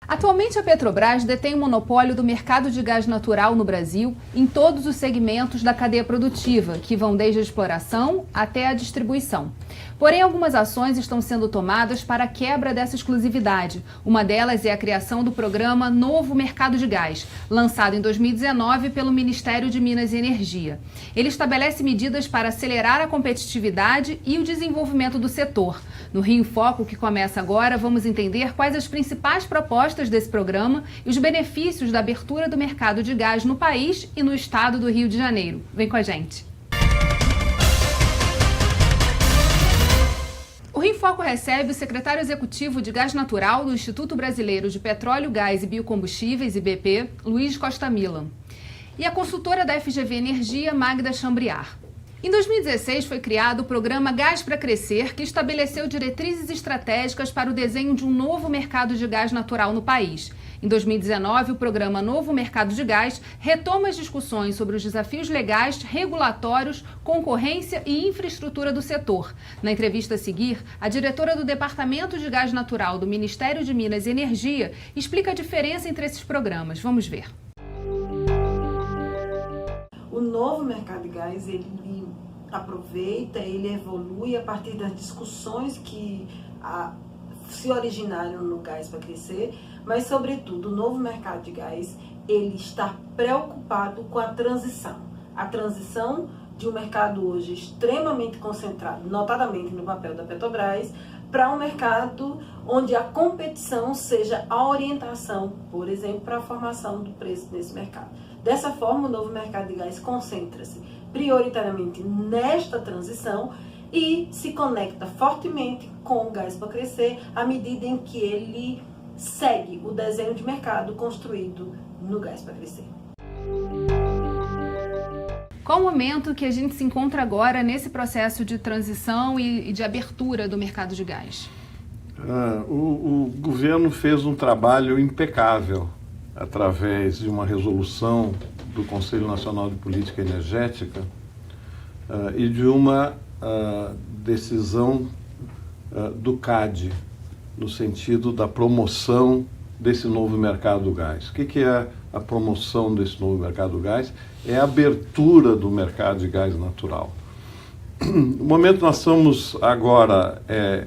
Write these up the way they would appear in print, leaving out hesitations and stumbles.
Atualmente, a Petrobras detém o monopólio do mercado de gás natural no Brasil em todos os segmentos da cadeia produtiva, que vão desde a exploração até a distribuição. Porém, algumas ações estão sendo tomadas para a quebra dessa exclusividade. Uma delas é a criação do programa Novo Mercado de Gás, lançado em 2019 pelo Ministério de Minas e Energia. Ele estabelece medidas para acelerar a competitividade e o desenvolvimento do setor. No Rio em Foco, que começa agora, vamos entender quais as principais propostas desse programa e os benefícios da abertura do mercado de gás no país e no estado do Rio de Janeiro. Vem com a gente. O Rio em Foco recebe o secretário executivo de Gás Natural do Instituto Brasileiro de Petróleo, Gás e Biocombustíveis, IBP, Luiz Costa Milan, e a consultora da FGV Energia, Magda Chambriard. Em 2016 foi criado o programa Gás para Crescer, que estabeleceu diretrizes estratégicas para o desenho de um novo mercado de gás natural no país. Em 2019, o programa Novo Mercado de Gás retoma as discussões sobre os desafios legais, regulatórios, concorrência e infraestrutura do setor. Na entrevista a seguir, a diretora do Departamento de Gás Natural do Ministério de Minas e Energia explica a diferença entre esses programas. Vamos ver. O novo mercado de gás, ele aproveita, ele evolui a partir das discussões que se originaram no Gás para Crescer, mas, sobretudo, o novo mercado de gás, ele está preocupado com a transição de um mercado hoje extremamente concentrado, notadamente no papel da Petrobras, para um mercado onde a competição seja a orientação, por exemplo, para a formação do preço desse mercado. Dessa forma, o novo mercado de gás concentra-se prioritariamente nesta transição e se conecta fortemente com o Gás para Crescer à medida em que ele segue o desenho de mercado construído no Gás para Crescer. Qual o momento que a gente se encontra agora nesse processo de transição e de abertura do mercado de gás? O governo fez um trabalho impecável através de uma resolução do Conselho Nacional de Política Energética e de uma decisão do CAD, no sentido da promoção desse novo mercado do gás. O que é a promoção desse novo mercado do gás? É a abertura do mercado de gás natural. O momento que nós estamos agora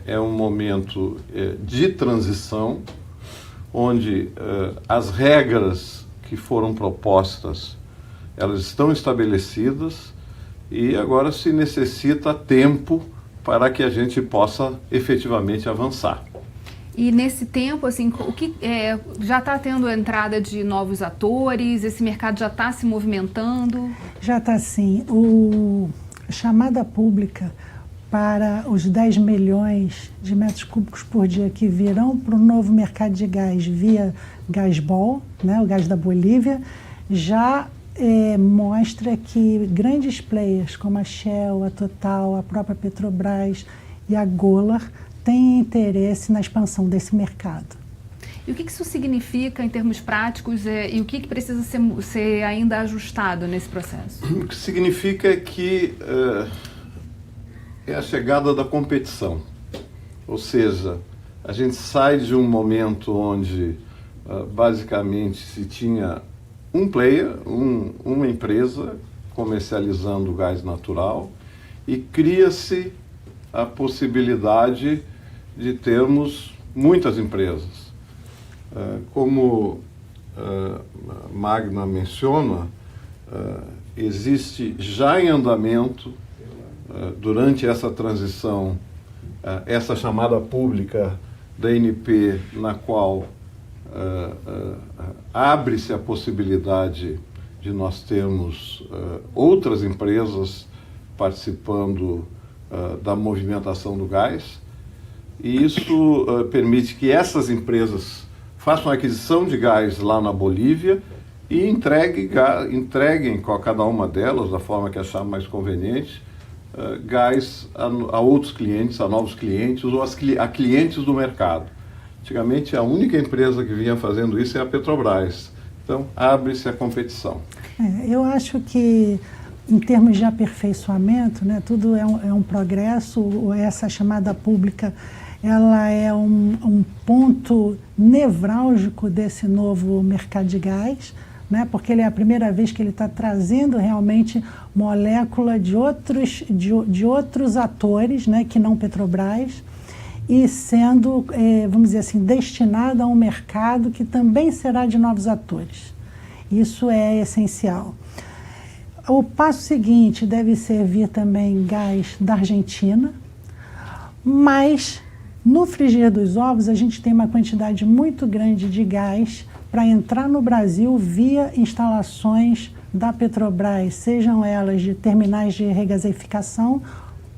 é um momento de transição, onde as regras que foram propostas, elas estão estabelecidas e agora se necessita tempo para que a gente possa efetivamente avançar. E nesse tempo, assim, o que já está tendo a entrada de novos atores? Esse mercado já está se movimentando? Já está sim. A chamada pública para os 10 milhões de metros cúbicos por dia que virão para o novo mercado de gás via Gasbol, né, o gás da Bolívia, já mostra que grandes players como a Shell, a Total, a própria Petrobras e a Golar têm interesse na expansão desse mercado. E o que isso significa em termos práticos e o que precisa ser ainda ajustado nesse processo? O que significa que é a chegada da competição. Ou seja, a gente sai de um momento onde basicamente se tinha um player, uma empresa comercializando gás natural e cria-se a possibilidade de termos muitas empresas. Como Magna menciona, existe já em andamento, durante essa transição, essa chamada pública da ANP, na qual abre-se a possibilidade de nós termos outras empresas participando da movimentação do gás, e isso permite que essas empresas façam a aquisição de gás lá na Bolívia e entreguem a cada uma delas, da forma que achar mais conveniente, gás a outros clientes, a novos clientes ou a clientes do mercado. Antigamente, a única empresa que vinha fazendo isso é a Petrobras. Então, abre-se a competição. Eu acho que, em termos de aperfeiçoamento, né, tudo é um progresso. Essa chamada pública ela é um ponto nevrálgico desse novo mercado de gás, né? Porque ele é a primeira vez que ele está trazendo realmente molécula de outros atores, né? Que não Petrobras, e sendo, vamos dizer assim, destinada a um mercado que também será de novos atores. Isso é essencial. O passo seguinte deve servir também gás da Argentina, mas no frigir dos ovos a gente tem uma quantidade muito grande de gás para entrar no Brasil via instalações da Petrobras, sejam elas de terminais de regasificação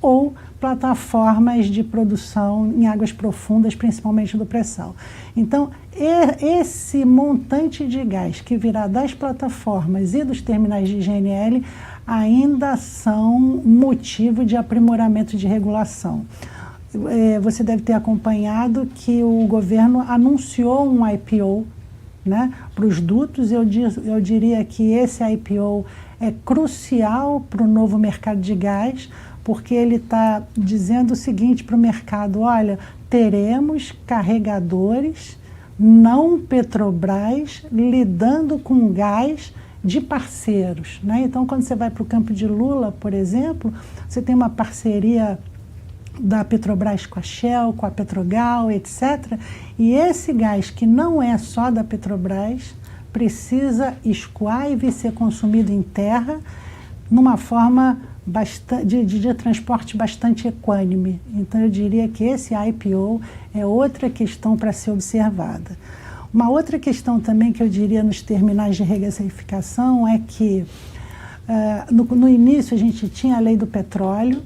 ou plataformas de produção em águas profundas, principalmente do pré-sal. Então, esse montante de gás que virá das plataformas e dos terminais de GNL ainda são motivo de aprimoramento de regulação. Você deve ter acompanhado que o governo anunciou um IPO, né, para os dutos. Eu diria que esse IPO é crucial para o novo mercado de gás, porque ele está dizendo o seguinte para o mercado: olha, teremos carregadores não Petrobras lidando com gás de parceiros, né? Então, quando você vai para o Campo de Lula, por exemplo, você tem uma parceria da Petrobras com a Shell, com a Petrogal, etc. E esse gás, que não é só da Petrobras, precisa escoar e vir ser consumido em terra numa forma de transporte bastante equânime. Então, eu diria que esse IPO é outra questão para ser observada. Uma outra questão também que eu diria nos terminais de regasificação é que no início a gente tinha a lei do petróleo,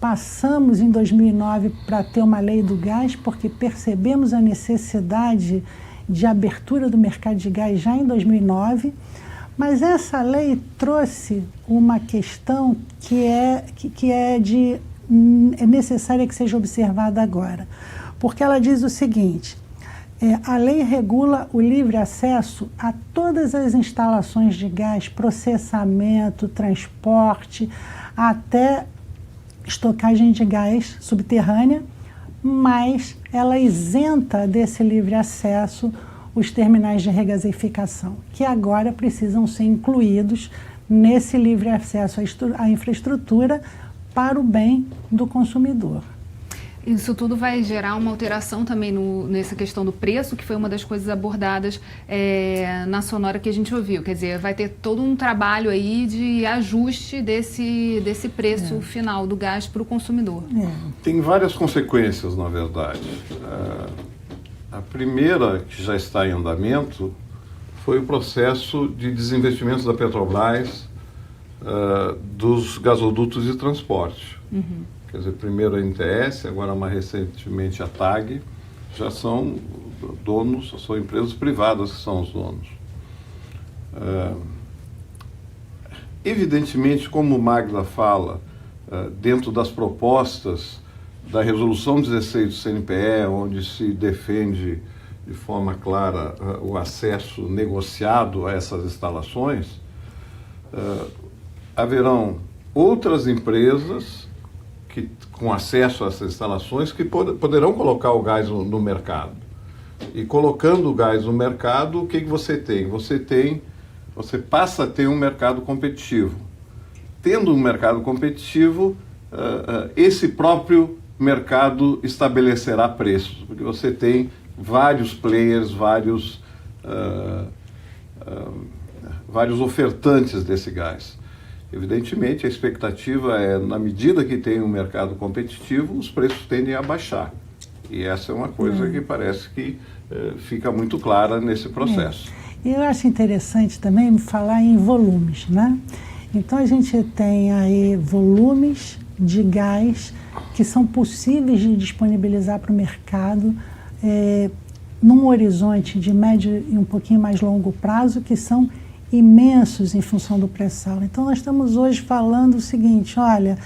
passamos em 2009 para ter uma lei do gás, porque percebemos a necessidade de abertura do mercado de gás já em 2009, mas essa lei trouxe uma questão que é necessária que seja observada agora, porque ela diz o seguinte: a lei regula o livre acesso a todas as instalações de gás, processamento, transporte, até estocagem de gás subterrânea, mas ela isenta desse livre acesso os terminais de regasificação, que agora precisam ser incluídos nesse livre acesso à infraestrutura para o bem do consumidor. Isso tudo vai gerar uma alteração também nessa questão do preço, que foi uma das coisas abordadas na sonora que a gente ouviu. Quer dizer, vai ter todo um trabalho aí de ajuste desse preço final do gás para o consumidor. Tem várias consequências, na verdade. A primeira, que já está em andamento, foi o processo de desinvestimento da Petrobras dos gasodutos de transporte. Uhum. Quer dizer, primeiro a NTS, agora mais recentemente a TAG, já são donos, são empresas privadas que são os donos. Evidentemente, como o Magda fala, dentro das propostas da Resolução 16 do CNPE, onde se defende de forma clara o acesso negociado a essas instalações, haverão outras empresas com acesso a essas instalações que poderão colocar o gás no mercado. E colocando o gás no mercado, o que você tem? Você passa a ter um mercado competitivo. Tendo um mercado competitivo, esse próprio mercado estabelecerá preços, porque você tem vários players, vários ofertantes desse gás. Evidentemente, a expectativa é, na medida que tem um mercado competitivo, os preços tendem a baixar. E essa é uma coisa que parece que fica muito clara nesse processo. Eu acho interessante também falar em volumes, né? Então, a gente tem aí volumes de gás que são possíveis de disponibilizar para o mercado num horizonte de médio e um pouquinho mais longo prazo, que são imensos em função do pré-sal. Então, nós estamos hoje falando o seguinte: olha,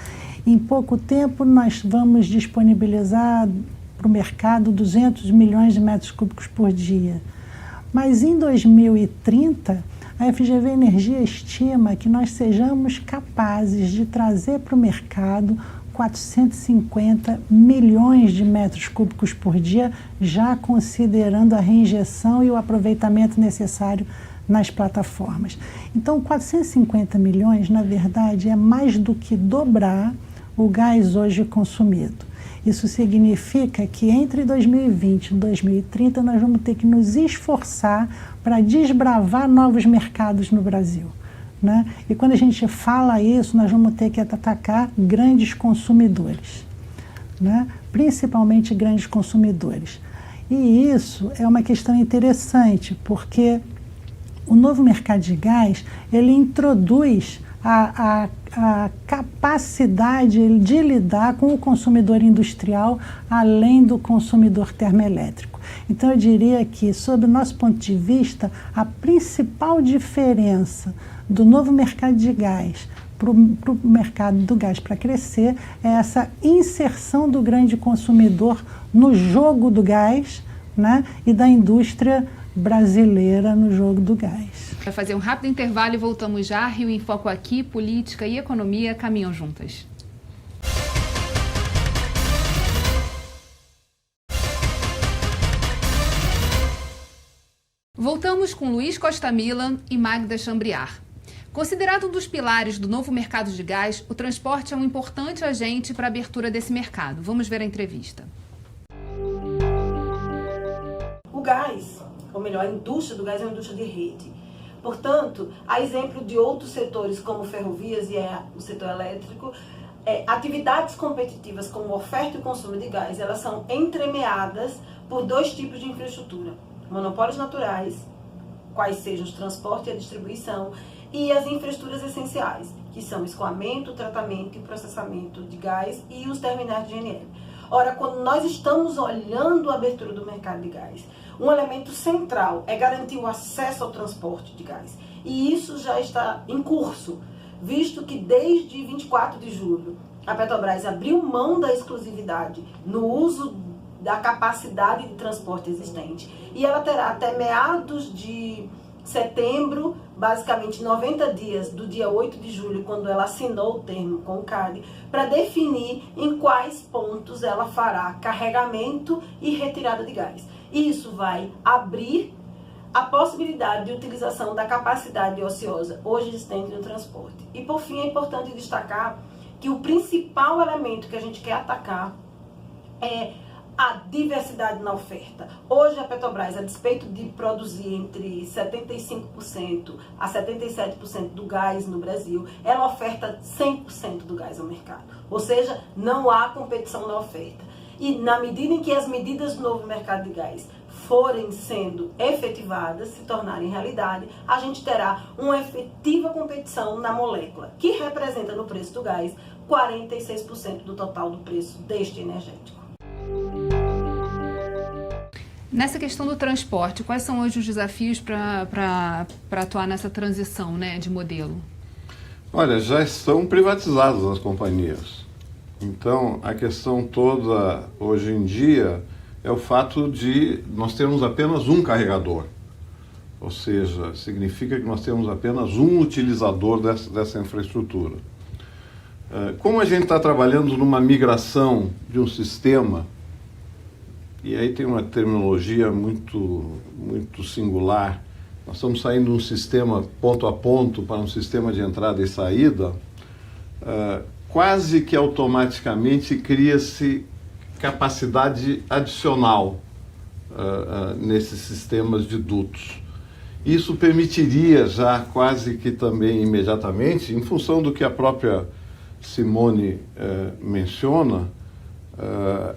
em pouco tempo nós vamos disponibilizar para o mercado 200 milhões de metros cúbicos por dia. Mas em 2030, a FGV Energia estima que nós sejamos capazes de trazer para o mercado 450 milhões de metros cúbicos por dia, já considerando a reinjeção e o aproveitamento necessário nas plataformas. Então, 450 milhões, na verdade, é mais do que dobrar o gás hoje consumido. Isso significa que entre 2020 e 2030 nós vamos ter que nos esforçar para desbravar novos mercados no Brasil, né? E quando a gente fala isso, nós vamos ter que atacar grandes consumidores, né? Principalmente grandes consumidores. E isso é uma questão interessante, porque o novo mercado de gás, ele introduz a capacidade de lidar com o consumidor industrial, além do consumidor termoelétrico. Então, eu diria que, sob o nosso ponto de vista, a principal diferença do novo mercado de gás para o mercado do gás para crescer é essa inserção do grande consumidor no jogo do gás, né, e da indústria brasileira no jogo do gás. Para fazer um rápido intervalo e voltamos já. Rio em Foco aqui, política e economia caminham juntas. Voltamos com Luiz Costa Milan e Magda Chambriard. Considerado um dos pilares do novo mercado de gás, o transporte é um importante agente para a abertura desse mercado. Vamos ver a entrevista. O gás, ou melhor, a indústria do gás é uma indústria de rede. Portanto, a exemplo de outros setores como ferrovias e o setor elétrico, atividades competitivas como oferta e consumo de gás, elas são entremeadas por dois tipos de infraestrutura: monopólios naturais, quais sejam os transportes e a distribuição, e as infraestruturas essenciais, que são escoamento, tratamento e processamento de gás e os terminais de GNL. Ora, quando nós estamos olhando a abertura do mercado de gás, um elemento central é garantir o acesso ao transporte de gás. E isso já está em curso, visto que desde 24 de julho a Petrobras abriu mão da exclusividade no uso da capacidade de transporte existente. E ela terá até meados de setembro, basicamente 90 dias do dia 8 de julho, quando ela assinou o termo com o CAD, para definir em quais pontos ela fará carregamento e retirada de gás. Isso vai abrir a possibilidade de utilização da capacidade ociosa hoje existente no transporte. E por fim, é importante destacar que o principal elemento que a gente quer atacar é a diversidade na oferta. Hoje a Petrobras, a despeito de produzir entre 75% a 77% do gás no Brasil, ela oferta 100% do gás ao mercado. Ou seja, não há competição na oferta. E na medida em que as medidas do novo mercado de gás forem sendo efetivadas, se tornarem realidade, a gente terá uma efetiva competição na molécula, que representa no preço do gás 46% do total do preço deste energético. Nessa questão do transporte, quais são hoje os desafios para atuar nessa transição, né, de modelo? Olha, já estão privatizadas as companhias. Então, a questão toda hoje em dia é o fato de nós termos apenas um carregador. Ou seja, significa que nós temos apenas um utilizador dessa infraestrutura. Como a gente está trabalhando numa migração de um sistema, e aí tem uma terminologia muito singular, nós estamos saindo de um sistema ponto a ponto para um sistema de entrada e saída, quase que automaticamente cria-se capacidade adicional nesses sistemas de dutos. Isso permitiria já quase que também imediatamente, em função do que a própria Simone menciona,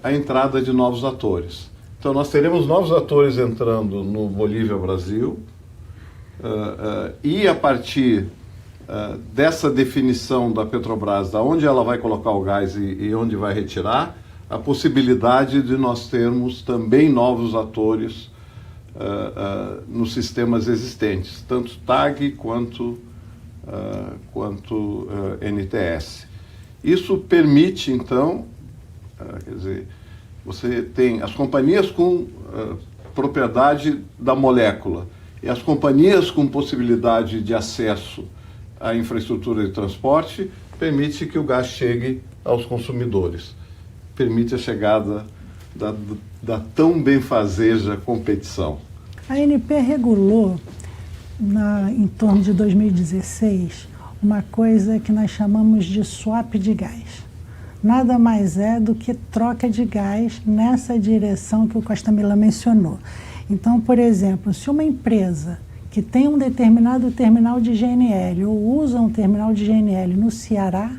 a entrada de novos atores. Então nós teremos novos atores entrando no Bolívia-Brasil e a partir dessa definição da Petrobras, da onde ela vai colocar o gás e onde vai retirar, a possibilidade de nós termos também novos atores nos sistemas existentes, tanto TAG quanto NTS. Isso permite, então, quer dizer, você tem as companhias com propriedade da molécula e as companhias com possibilidade de acesso à infraestrutura de transporte permite que o gás chegue aos consumidores, permite a chegada da tão benfazeja competição. A ANP regulou, em torno de 2016, uma coisa que nós chamamos de swap de gás. Nada mais é do que troca de gás nessa direção que o Costa Millan mencionou. Então, por exemplo, se uma empresa que tem um determinado terminal de GNL ou usa um terminal de GNL no Ceará,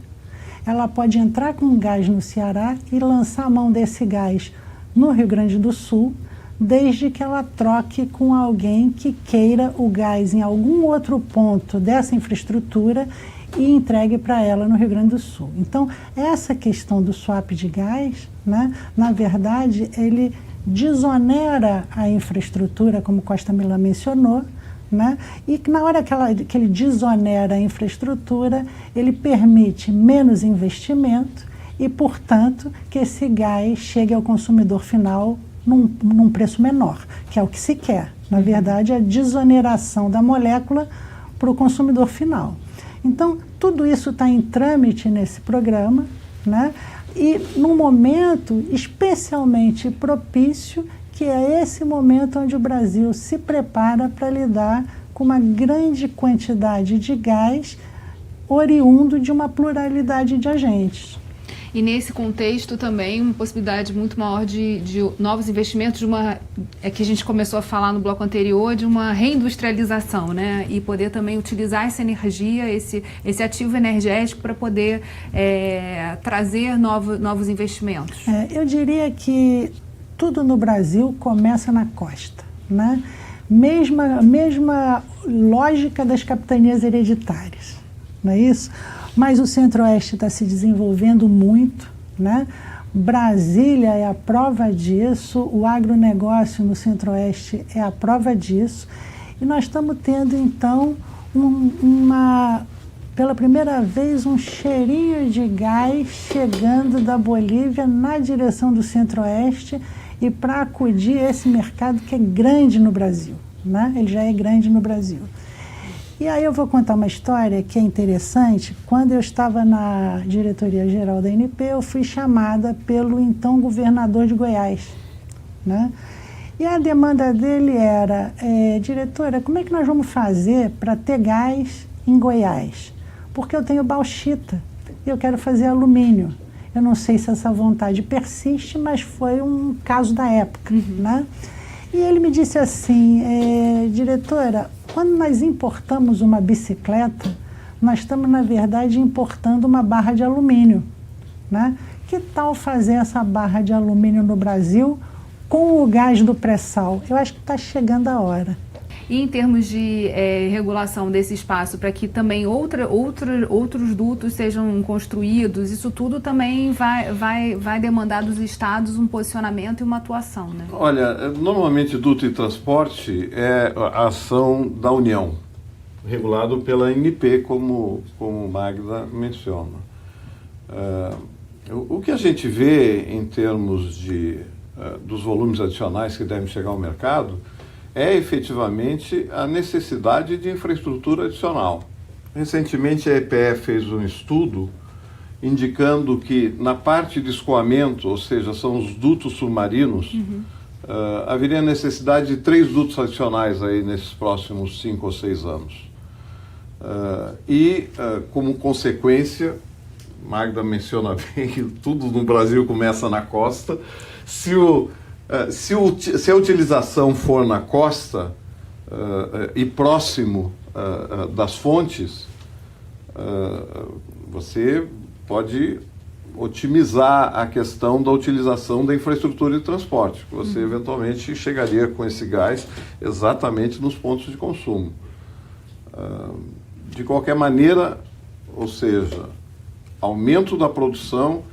ela pode entrar com gás no Ceará e lançar a mão desse gás no Rio Grande do Sul, desde que ela troque com alguém que queira o gás em algum outro ponto dessa infraestrutura e entregue para ela no Rio Grande do Sul. Então, essa questão do swap de gás, né, na verdade, ele desonera a infraestrutura, como Costa Millan mencionou, né, e que na hora que ele desonera a infraestrutura, ele permite menos investimento e, portanto, que esse gás chegue ao consumidor final num preço menor, que é o que se quer. Na verdade, a desoneração da molécula para o consumidor final. Então, tudo isso está em trâmite nesse programa, né? E num momento especialmente propício, que é esse momento onde o Brasil se prepara para lidar com uma grande quantidade de gás oriundo de uma pluralidade de agentes. E nesse contexto também uma possibilidade muito maior de novos investimentos, que a gente começou a falar no bloco anterior, de uma reindustrialização, né? E poder também utilizar essa energia, esse ativo energético para poder trazer novos investimentos. Eu diria que tudo no Brasil começa na costa, né? Mesma lógica das capitanias hereditárias, não é isso? Mas o Centro-Oeste está se desenvolvendo muito, né? Brasília é a prova disso, o agronegócio no Centro-Oeste é a prova disso, e nós estamos tendo, então, pela primeira vez, um cheirinho de gás chegando da Bolívia na direção do Centro-Oeste e para acudir esse mercado que é grande no Brasil, né? Ele já é grande no Brasil. E aí eu vou contar uma história que é interessante. Quando eu estava na diretoria-geral da ANP, eu fui chamada pelo então governador de Goiás, né? E a demanda dele era, diretora, como é que nós vamos fazer para ter gás em Goiás? Porque eu tenho bauxita e eu quero fazer alumínio. Eu não sei se essa vontade persiste, mas foi um caso da época, né? E ele me disse assim, diretora, quando nós importamos uma bicicleta, nós estamos, na verdade, importando uma barra de alumínio, né? Que tal fazer essa barra de alumínio no Brasil com o gás do pré-sal? Eu acho que está chegando a hora. E em termos de regulação desse espaço, para que também outros dutos sejam construídos, isso tudo também vai demandar dos estados um posicionamento e uma atuação, né? Olha, normalmente duto e transporte é a ação da União, regulado pela ANP, como Magda menciona. O que a gente vê em termos dos volumes adicionais que devem chegar ao mercado é efetivamente a necessidade de infraestrutura adicional. Recentemente a EPE fez um estudo indicando que na parte de escoamento, ou seja, são os dutos submarinos, haveria necessidade de 3 dutos adicionais aí nesses próximos 5 ou 6 anos. Como consequência, Magda menciona bem que tudo no Brasil começa na costa. Se a utilização for na costa e próximo das fontes, você pode otimizar a questão da utilização da infraestrutura de transporte. Você eventualmente chegaria com esse gás exatamente nos pontos de consumo. De qualquer maneira, ou seja, aumento da produção,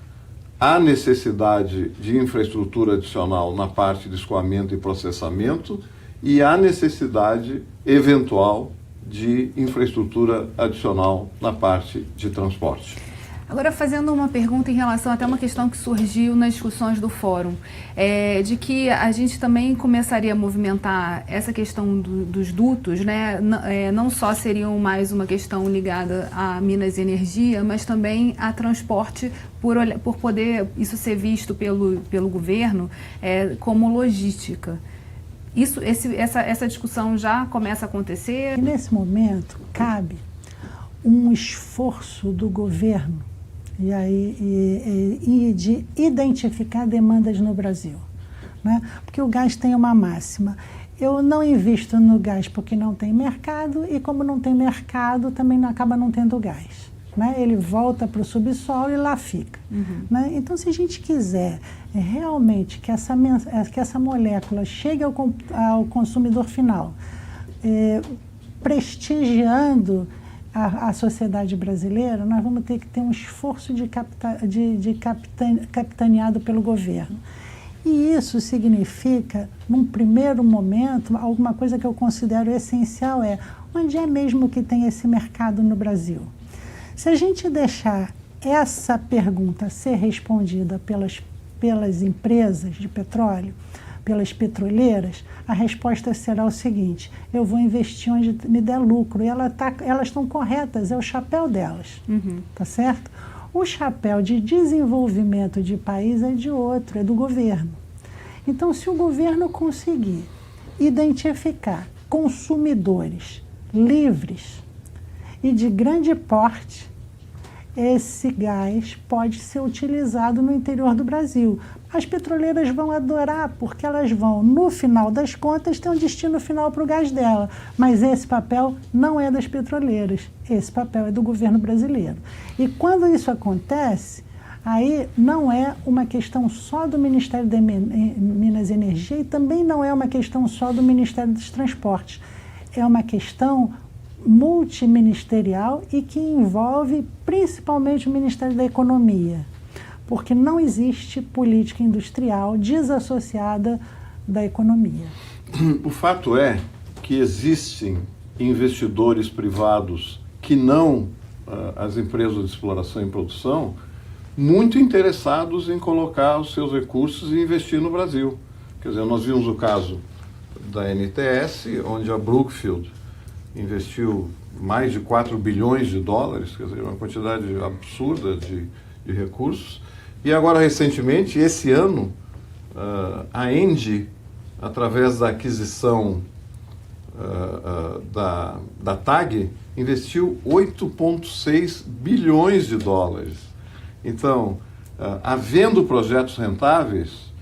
há necessidade de infraestrutura adicional na parte de escoamento e processamento e há necessidade eventual de infraestrutura adicional na parte de transporte. Agora, fazendo uma pergunta em relação até uma questão que surgiu nas discussões do fórum, de que a gente também começaria a movimentar essa questão dos dutos, né? Não só seriam mais uma questão ligada a Minas e Energia, mas também a transporte, por poder isso ser visto pelo governo como logística. Essa discussão já começa a acontecer? E nesse momento, cabe um esforço do governo e de identificar demandas no Brasil, né? Porque o gás tem uma máxima: eu não invisto no gás porque não tem mercado, e como não tem mercado, também acaba não tendo gás, né? Ele volta para o subsolo e lá fica. Né? Então, se a gente quiser realmente que essa molécula chegue ao consumidor final, prestigiando a sociedade brasileira, nós vamos ter que ter um esforço capitaneado pelo governo. E isso significa, num primeiro momento, alguma coisa que eu considero essencial onde é mesmo que tem esse mercado no Brasil? Se a gente deixar essa pergunta ser respondida pelas empresas de petróleo, pelas petroleiras, a resposta será o seguinte: eu vou investir onde me der lucro. E elas estão corretas, é o chapéu delas, tá certo? O chapéu de desenvolvimento de país é de outro, é do governo. Então, se o governo conseguir identificar consumidores livres e de grande porte, esse gás pode ser utilizado no interior do Brasil. As petroleiras vão adorar, porque elas vão, no final das contas, ter um destino final para o gás dela. Mas esse papel não é das petroleiras, esse papel é do governo brasileiro. E quando isso acontece, aí não é uma questão só do Ministério de Minas e Energia, e também não é uma questão só do Ministério dos Transportes. É uma questão multiministerial e que envolve principalmente o Ministério da Economia, porque não existe política industrial desassociada da economia. O fato é que existem investidores privados que não as empresas de exploração e produção muito interessados em colocar os seus recursos e investir no Brasil. Quer dizer, nós vimos o caso da NTS, onde a Brookfield investiu mais de 4 bilhões de dólares, quer dizer, uma quantidade absurda de recursos. E agora, recentemente, esse ano, a Engie, através da aquisição da TAG, investiu 8,6 bilhões de dólares. Então, havendo projetos rentáveis,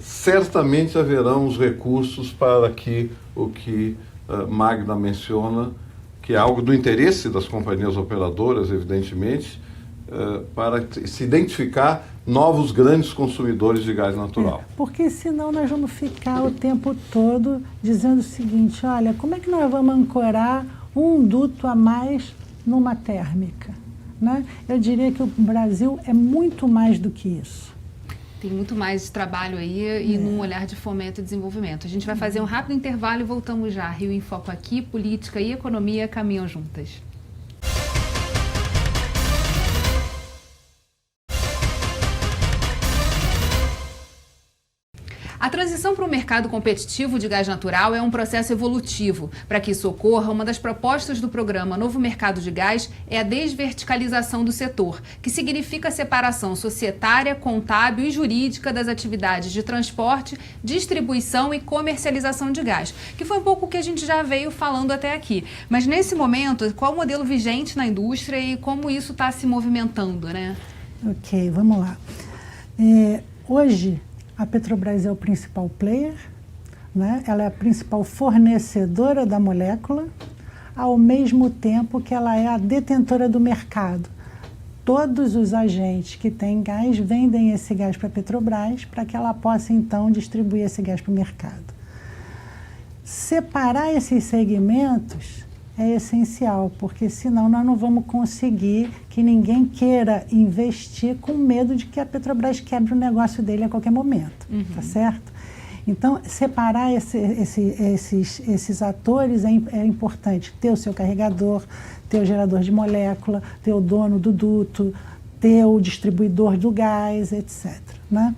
certamente haverão os recursos para que o que Magda menciona, que é algo do interesse das companhias operadoras, evidentemente, para se identificar novos grandes consumidores de gás natural. Porque senão nós vamos ficar o tempo todo dizendo o seguinte: olha, como é que nós vamos ancorar um duto a mais numa térmica? Né? Eu diria que o Brasil é muito mais do que isso. Tem muito mais trabalho aí e num olhar de fomento e desenvolvimento. A gente vai fazer um rápido intervalo e voltamos já. Rio em Foco aqui, política e economia caminham juntas. A transição para um mercado competitivo de gás natural é um processo evolutivo. Para que isso ocorra, uma das propostas do programa Novo Mercado de Gás é a desverticalização do setor, que significa a separação societária, contábil e jurídica das atividades de transporte, distribuição e comercialização de gás, que foi um pouco o que a gente já veio falando até aqui. Mas nesse momento, qual o modelo vigente na indústria e como isso está se movimentando, né? Ok, vamos lá. Hoje, a Petrobras é o principal player, né? Ela é a principal fornecedora da molécula, ao mesmo tempo que ela é a detentora do mercado. Todos os agentes que têm gás vendem esse gás para a Petrobras para que ela possa, então, distribuir esse gás para o mercado. Separar esses segmentos é essencial, porque senão nós não vamos conseguir que ninguém queira investir com medo de que a Petrobras quebre o negócio dele a qualquer momento, tá certo? Então, separar esses atores é importante. Ter o seu carregador, ter o gerador de molécula, ter o dono do duto, ter o distribuidor do gás, etc. Né?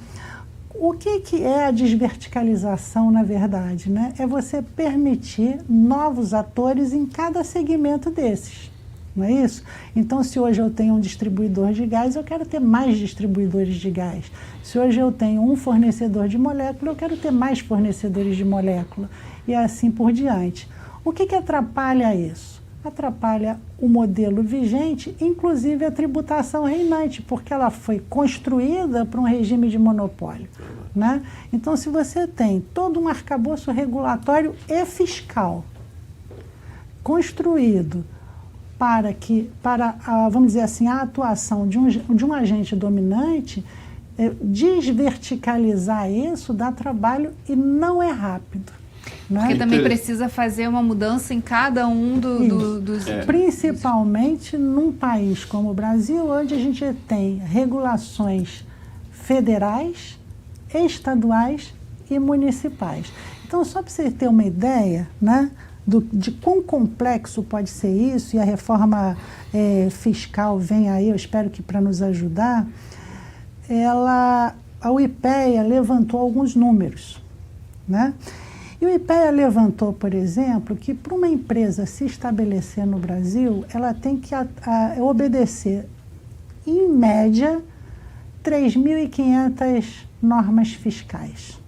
O que é a desverticalização, na verdade? Né? É você permitir novos atores em cada segmento desses. Não é isso? Então, se hoje eu tenho um distribuidor de gás, eu quero ter mais distribuidores de gás. Se hoje eu tenho um fornecedor de molécula, eu quero ter mais fornecedores de molécula. E assim por diante. O que atrapalha isso? Atrapalha o modelo vigente, inclusive a tributação reinante, porque ela foi construída para um regime de monopólio. Né? Então, se você tem todo um arcabouço regulatório e fiscal construído para vamos dizer assim, a atuação de um agente dominante, desverticalizar isso dá trabalho e não é rápido. Né? Porque também precisa fazer uma mudança em cada um dos... Principalmente num país como o Brasil, onde a gente tem regulações federais, estaduais e municipais. Então, só para você ter uma ideia, né, de quão complexo pode ser isso, e a reforma fiscal vem aí, eu espero que para nos ajudar, a UIPEA levantou alguns números, né? E o IPEA levantou, por exemplo, que para uma empresa se estabelecer no Brasil, ela tem que obedecer, em média, 3.500 normas fiscais.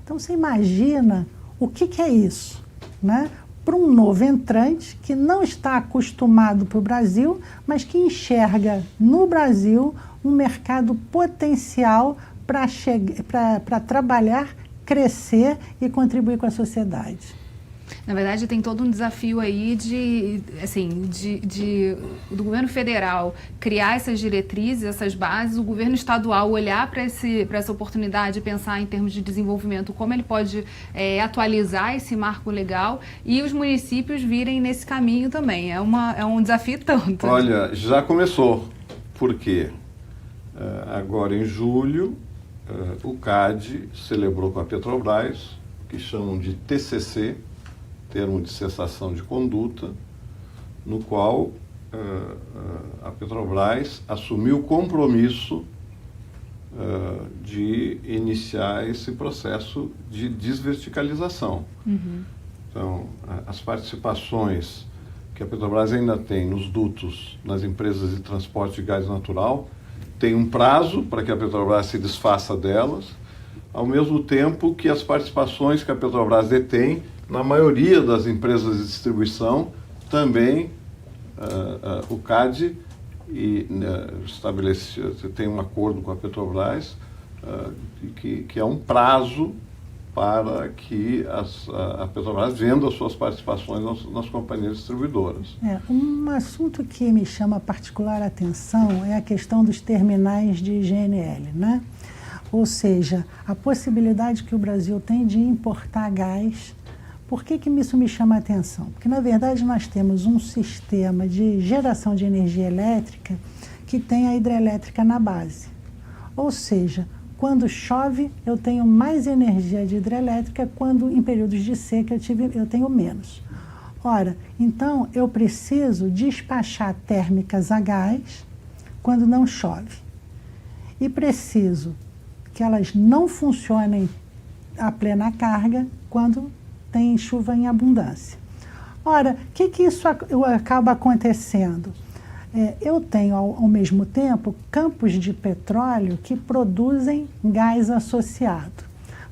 Então, você imagina o que é isso, né? Para um novo entrante que não está acostumado para o Brasil, mas que enxerga no Brasil um mercado potencial para trabalhar, crescer e contribuir com a sociedade. Na verdade, tem todo um desafio aí do governo federal criar essas diretrizes, essas bases, o governo estadual olhar para essa oportunidade e pensar em termos de desenvolvimento, como ele pode atualizar esse marco legal, e os municípios virem nesse caminho também. É um desafio tanto. Olha, já começou. Por quê? Agora, em julho, o CAD celebrou com a Petrobras, que chamam de TCC, termo de cessação de conduta, no qual a Petrobras assumiu o compromisso de iniciar esse processo de desverticalização. Uhum. Então, as participações que a Petrobras ainda tem nos dutos, nas empresas de transporte de gás natural, tem um prazo para que a Petrobras se desfaça delas, ao mesmo tempo que as participações que a Petrobras detém na maioria das empresas de distribuição, também o CAD tem um acordo com a Petrobras que é um prazo para que a Petrobras venda as suas participações nas companhias distribuidoras. Um assunto que me chama particular atenção é a questão dos terminais de GNL, né? Ou seja, a possibilidade que o Brasil tem de importar gás. Por que isso me chama a atenção? Porque, na verdade, nós temos um sistema de geração de energia elétrica que tem a hidrelétrica na base. Ou seja, quando chove, eu tenho mais energia de hidrelétrica, quando em períodos de seca eu tenho menos. Ora, então, eu preciso despachar térmicas a gás quando não chove. E preciso que elas não funcionem a plena carga quando tem chuva em abundância. Ora, o que isso acaba acontecendo? Eu tenho, ao mesmo tempo, campos de petróleo que produzem gás associado.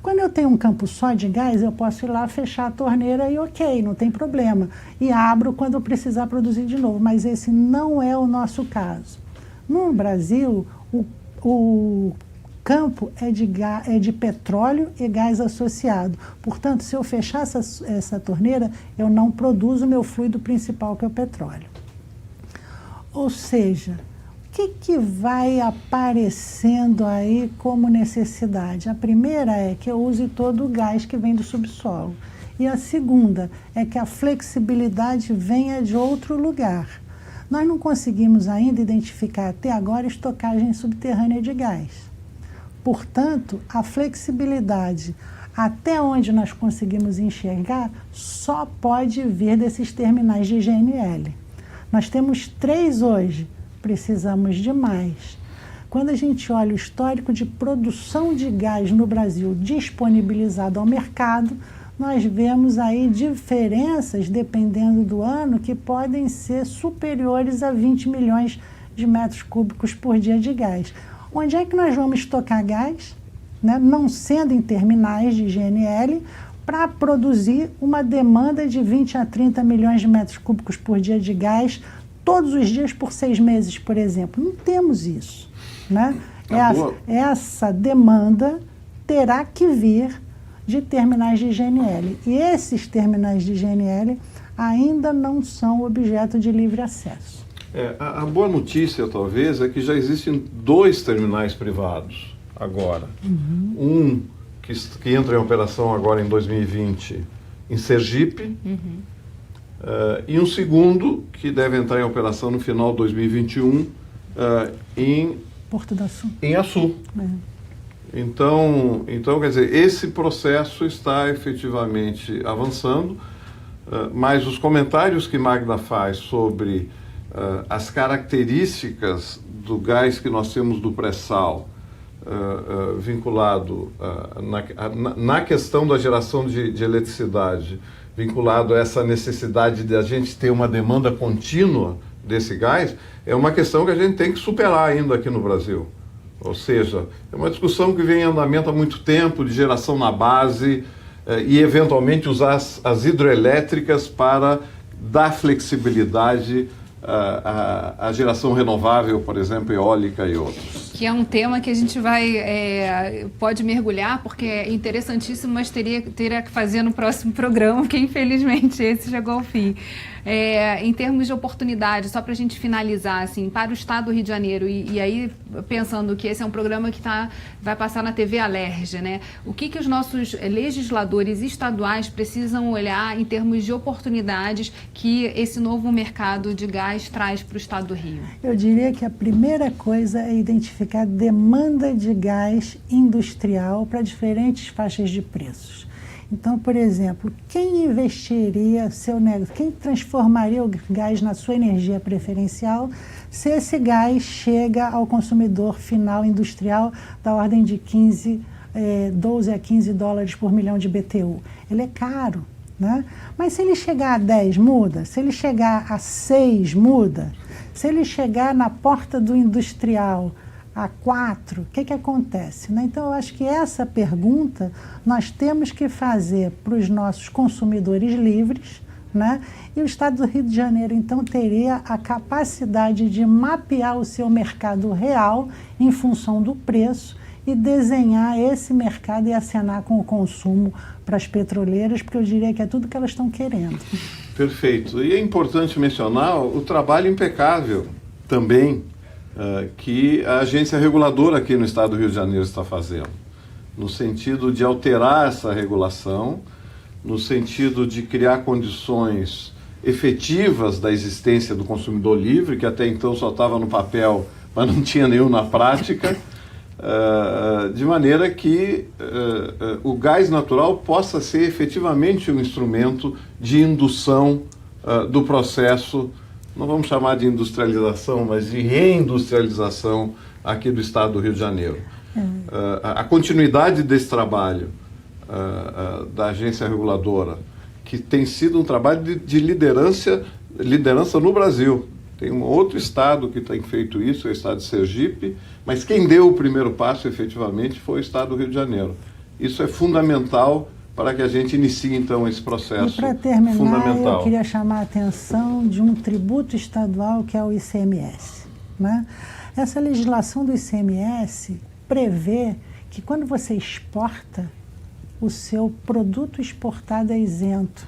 Quando eu tenho um campo só de gás, eu posso ir lá fechar a torneira e ok, não tem problema. E abro quando eu precisar produzir de novo, mas esse não é o nosso caso. No Brasil, o campo é de petróleo e gás associado. Portanto, se eu fechar essa torneira, eu não produzo o meu fluido principal, que é o petróleo. Ou seja, o que vai aparecendo aí como necessidade? A primeira é que eu use todo o gás que vem do subsolo. E a segunda é que a flexibilidade venha de outro lugar. Nós não conseguimos ainda identificar até agora estocagem subterrânea de gás. Portanto, a flexibilidade, até onde nós conseguimos enxergar, só pode vir desses terminais de GNL. Nós temos 3 hoje, precisamos de mais. Quando a gente olha o histórico de produção de gás no Brasil disponibilizado ao mercado, nós vemos aí diferenças, dependendo do ano, que podem ser superiores a 20 milhões de metros cúbicos por dia de gás. Onde é que nós vamos estocar gás, né, não sendo em terminais de GNL, para produzir uma demanda de 20 a 30 milhões de metros cúbicos por dia de gás, todos os dias por 6 meses, por exemplo? Não temos isso, né? Essa demanda terá que vir de terminais de GNL. E esses terminais de GNL ainda não são objeto de livre acesso. A boa notícia, talvez, é que já existem 2 terminais privados agora. Um que entra em operação agora em 2020 em Sergipe, e um segundo que deve entrar em operação no final de 2021 em Porto do Açu. Em Açu. Então, quer dizer, esse processo está efetivamente avançando, mas os comentários que Magda faz sobre as características do gás que nós temos do pré-sal, vinculado na questão da geração de eletricidade, vinculado a essa necessidade de a gente ter uma demanda contínua desse gás, é uma questão que a gente tem que superar ainda aqui no Brasil. Ou seja, é uma discussão que vem em andamento há muito tempo, de geração na base, e eventualmente usar as hidroelétricas para dar flexibilidade à geração renovável, por exemplo, eólica e outros. Que é um tema que a gente pode mergulhar, porque é interessantíssimo, mas teria que fazer no próximo programa, porque infelizmente esse chegou ao fim. Em termos de oportunidade, só para a gente finalizar, assim, para o Estado do Rio de Janeiro, e aí pensando que esse é um programa que vai passar na TV Alerj, né? O que os nossos legisladores estaduais precisam olhar em termos de oportunidades que esse novo mercado de gás traz para o Estado do Rio? Eu diria que a primeira coisa é identificar demanda de gás industrial para diferentes faixas de preços. Então, por exemplo, quem investiria quem transformaria o gás na sua energia preferencial se esse gás chega ao consumidor final industrial da ordem de 12 a 15 dólares por milhão de BTU? Ele é caro, né? Mas se ele chegar a 10, muda. Se ele chegar a 6, muda. Se ele chegar na porta do industrial a 4, o que acontece, né? Então, eu acho que essa pergunta nós temos que fazer para os nossos consumidores livres, né? E o Estado do Rio de Janeiro, então, teria a capacidade de mapear o seu mercado real em função do preço e desenhar esse mercado e acenar com o consumo para as petroleiras, porque eu diria que é tudo que elas estão querendo. Perfeito. E é importante mencionar o trabalho impecável também que a agência reguladora aqui no Estado do Rio de Janeiro está fazendo, no sentido de alterar essa regulação, no sentido de criar condições efetivas da existência do consumidor livre, que até então só estava no papel, mas não tinha nenhum na prática, de maneira que o gás natural possa ser efetivamente um instrumento de indução do processo, não vamos chamar de industrialização, mas de reindustrialização aqui do Estado do Rio de Janeiro. A continuidade desse trabalho da agência reguladora, que tem sido um trabalho de liderança no Brasil. Tem um outro estado que tem feito isso, é o estado de Sergipe, mas quem deu o primeiro passo efetivamente foi o Estado do Rio de Janeiro. Isso é fundamental para que a gente inicie, então, esse processo fundamental. E para terminar, eu queria chamar a atenção de um tributo estadual que é o ICMS, né? Essa legislação do ICMS prevê que quando você exporta, o seu produto exportado é isento,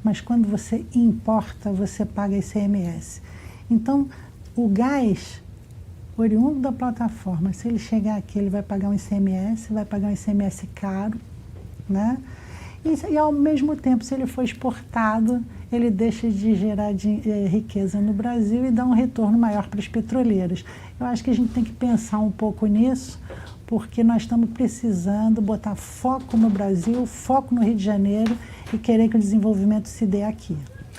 mas quando você importa, você paga ICMS. Então, o gás oriundo da plataforma, se ele chegar aqui, ele vai pagar um ICMS, vai pagar um ICMS caro, né? E ao mesmo tempo, se ele for exportado, ele deixa de gerar riqueza no Brasil e dá um retorno maior para as petroleiras. Eu acho que a gente tem que pensar um pouco nisso, porque nós estamos precisando botar foco no Brasil, foco no Rio de Janeiro e querer que o desenvolvimento se dê aqui.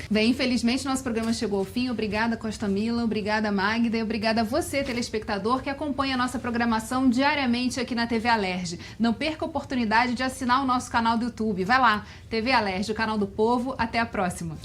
Bem, infelizmente nosso programa chegou ao fim. Obrigada, Costa Mila, obrigada, Magda, e obrigada a você, telespectador, que acompanha a nossa programação diariamente aqui na TV Alerj. Não perca a oportunidade de assinar o nosso canal do YouTube. Vai lá, TV Alerj, o canal do povo. Até a próxima.